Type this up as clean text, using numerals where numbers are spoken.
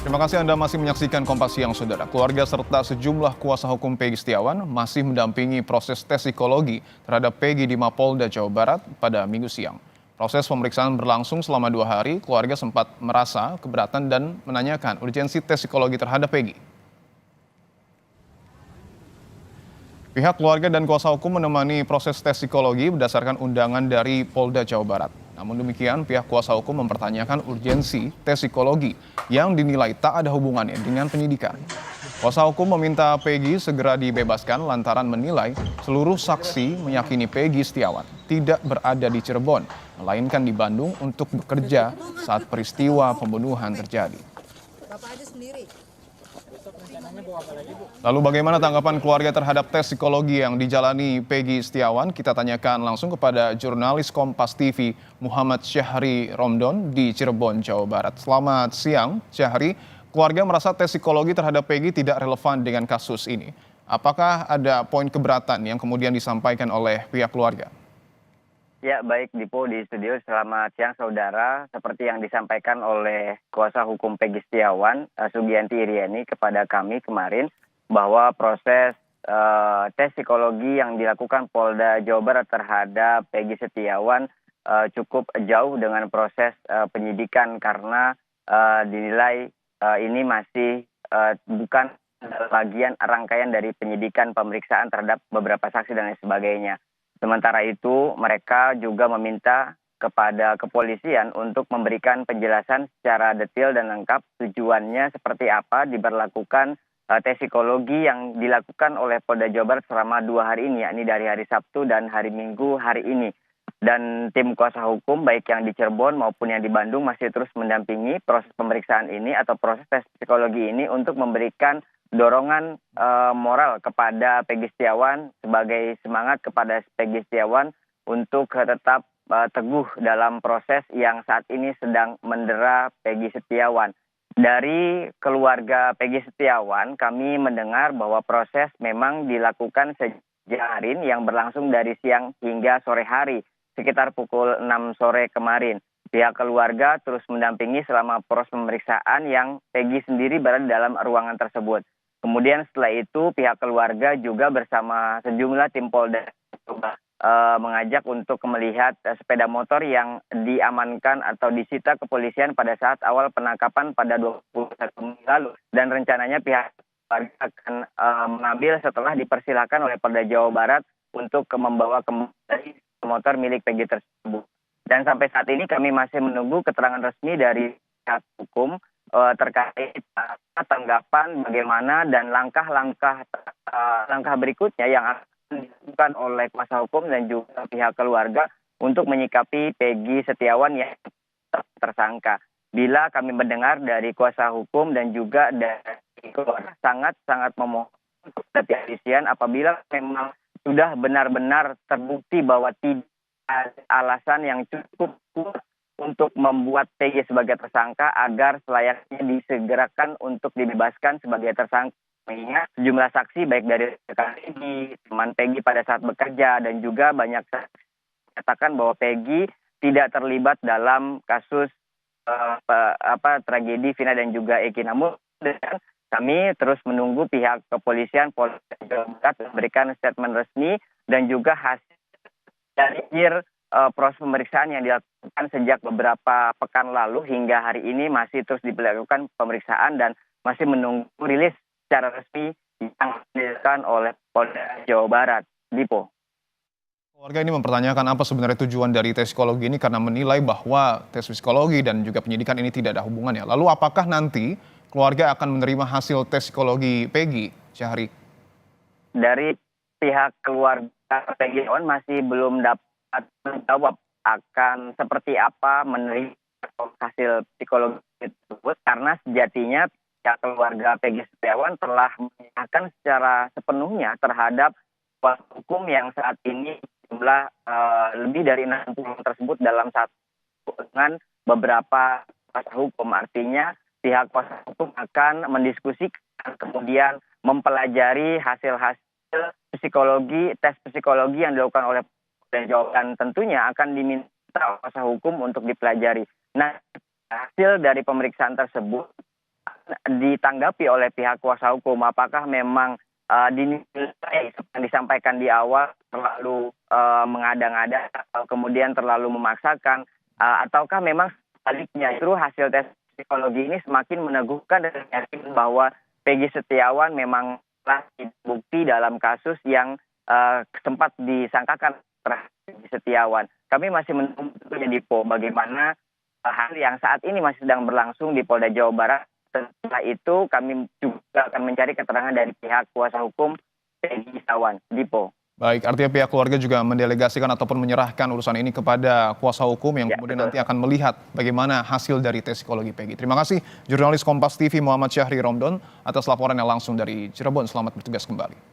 Terima kasih Anda masih menyaksikan Kompas Siang, Saudara. Keluarga serta sejumlah kuasa hukum Peggy Setiawan masih mendampingi proses tes psikologi terhadap Peggy di Mapolda, Jawa Barat pada Minggu siang. Proses pemeriksaan berlangsung selama 2 hari, keluarga sempat merasa keberatan dan menanyakan urgensi tes psikologi terhadap Peggy. Pihak keluarga dan kuasa hukum menemani proses tes psikologi berdasarkan undangan dari Polda Jawa Barat. Namun demikian, pihak kuasa hukum mempertanyakan urgensi tes psikologi yang dinilai tak ada hubungannya dengan penyidikan. Kuasa hukum meminta Peggy segera dibebaskan lantaran menilai seluruh saksi meyakini Peggy Setiawan tidak berada di Cirebon, melainkan di Bandung untuk bekerja saat peristiwa pembunuhan terjadi. Lalu bagaimana tanggapan keluarga terhadap tes psikologi yang dijalani Peggy Setiawan? Kita tanyakan langsung kepada jurnalis Kompas TV Muhammad Syahri Romdon di Cirebon, Jawa Barat. Selamat siang, Syahri. Keluarga merasa tes psikologi terhadap Peggy tidak relevan dengan kasus ini. Apakah ada poin keberatan yang kemudian disampaikan oleh pihak keluarga? Ya, baik Dipo di studio. Selamat siang saudara. Seperti yang disampaikan oleh kuasa hukum Peggy Setiawan, Sugianti Iriani kepada kami kemarin, bahwa proses tes psikologi yang dilakukan Polda Jawa Barat terhadap Peggy Setiawan cukup jauh dengan proses penyidikan karena dinilai ini masih bukan bagian rangkaian dari penyidikan pemeriksaan terhadap beberapa saksi dan lain sebagainya. Sementara itu, mereka juga meminta kepada kepolisian untuk memberikan penjelasan secara detail dan lengkap tujuannya seperti apa diberlakukan tes psikologi yang dilakukan oleh Polda Jawa Barat selama 2 hari ini, yakni dari hari Sabtu dan hari Minggu hari ini. Dan tim kuasa hukum baik yang di Cirebon maupun yang di Bandung masih terus mendampingi proses pemeriksaan ini atau proses tes psikologi ini untuk memberikan dorongan moral kepada Peggy Setiawan sebagai semangat kepada Peggy Setiawan untuk tetap teguh dalam proses yang saat ini sedang mendera Peggy Setiawan. Dari keluarga Peggy Setiawan, kami mendengar bahwa proses memang dilakukan sejak hari yang berlangsung dari siang hingga sore hari, sekitar pukul 6 sore kemarin. Pihak keluarga terus mendampingi selama proses pemeriksaan yang Peggy sendiri berada dalam ruangan tersebut. Kemudian setelah itu pihak keluarga juga bersama sejumlah tim Polda mengajak untuk melihat sepeda motor yang diamankan atau disita kepolisian pada saat awal penangkapan pada 21 Mei lalu. Dan rencananya pihak keluarga akan mengambil setelah dipersilakan oleh Polda Jawa Barat untuk membawa kembali motor milik Peggy tersebut. Dan sampai saat ini kami masih menunggu keterangan resmi dari pihak hukum terkait tanggapan bagaimana dan langkah berikutnya yang akan dilakukan oleh kuasa hukum dan juga pihak keluarga untuk menyikapi Peggy Setiawan yang tersangka. Bila kami mendengar dari kuasa hukum dan juga dari keluarga sangat memohon kepolisian apabila memang sudah benar-benar terbukti bahwa tidak ada alasan yang cukup kuat untuk membuat Peggy sebagai tersangka agar selayaknya disegerakan untuk dibebaskan sebagai tersangka. Mengingat sejumlah saksi baik dari rekan Peggy, teman Peggy pada saat bekerja dan juga banyak saksi mengatakan bahwa Peggy tidak terlibat dalam kasus tragedi Vina dan juga Eki. Namun kami terus menunggu pihak kepolisian Polda Jawa Barat memberikan statement resmi dan juga hasil dari proses pemeriksaan yang dilakukan sejak beberapa pekan lalu hingga hari ini masih terus dilakukan pemeriksaan dan masih menunggu rilis secara resmi yang dilakukan oleh Polda Jawa Barat. Dipo. Keluarga ini mempertanyakan apa sebenarnya tujuan dari tes psikologi ini karena menilai bahwa tes psikologi dan juga penyidikan ini tidak ada hubungannya. Lalu apakah nanti keluarga akan menerima hasil tes psikologi Peggy, Syahri? Dari pihak keluarga Peggy masih belum dapat menjawab akan seperti apa menerima hasil psikologi tersebut karena sejatinya pihak keluarga Peggy Setiawan telah menyerahkan secara sepenuhnya terhadap kuasa hukum yang saat ini jumlah lebih dari 60 tersebut dalam satu dengan beberapa kuasa hukum. Artinya pihak kuasa hukum akan mendiskusikan kemudian mempelajari hasil-hasil psikologi, tes psikologi yang dilakukan oleh dan jawaban tentunya akan diminta kuasa hukum untuk dipelajari. Nah, hasil dari pemeriksaan tersebut ditanggapi oleh pihak kuasa hukum, apakah memang dinilai seperti yang disampaikan di awal terlalu mengada-ngada atau kemudian terlalu memaksakan, ataukah memang sebaliknya justru hasil tes psikologi ini semakin meneguhkan dan meyakinkan bahwa Peggy Setiawan memang telah terbukti dalam kasus yang sempat disangkakan terhadap Peggy Setiawan. Kami masih menunggu Dipo bagaimana hal yang saat ini masih sedang berlangsung di Polda Jawa Barat. Setelah itu kami juga akan mencari keterangan dari pihak kuasa hukum Peggy Setiawan. Dipo. Baik, artinya pihak keluarga juga mendelegasikan ataupun menyerahkan urusan ini kepada kuasa hukum yang kemudian nanti akan melihat bagaimana hasil dari tes psikologi Peggy. Terima kasih jurnalis Kompas TV Muhammad Syahri Romdon atas laporannya langsung dari Cirebon. Selamat bertugas kembali.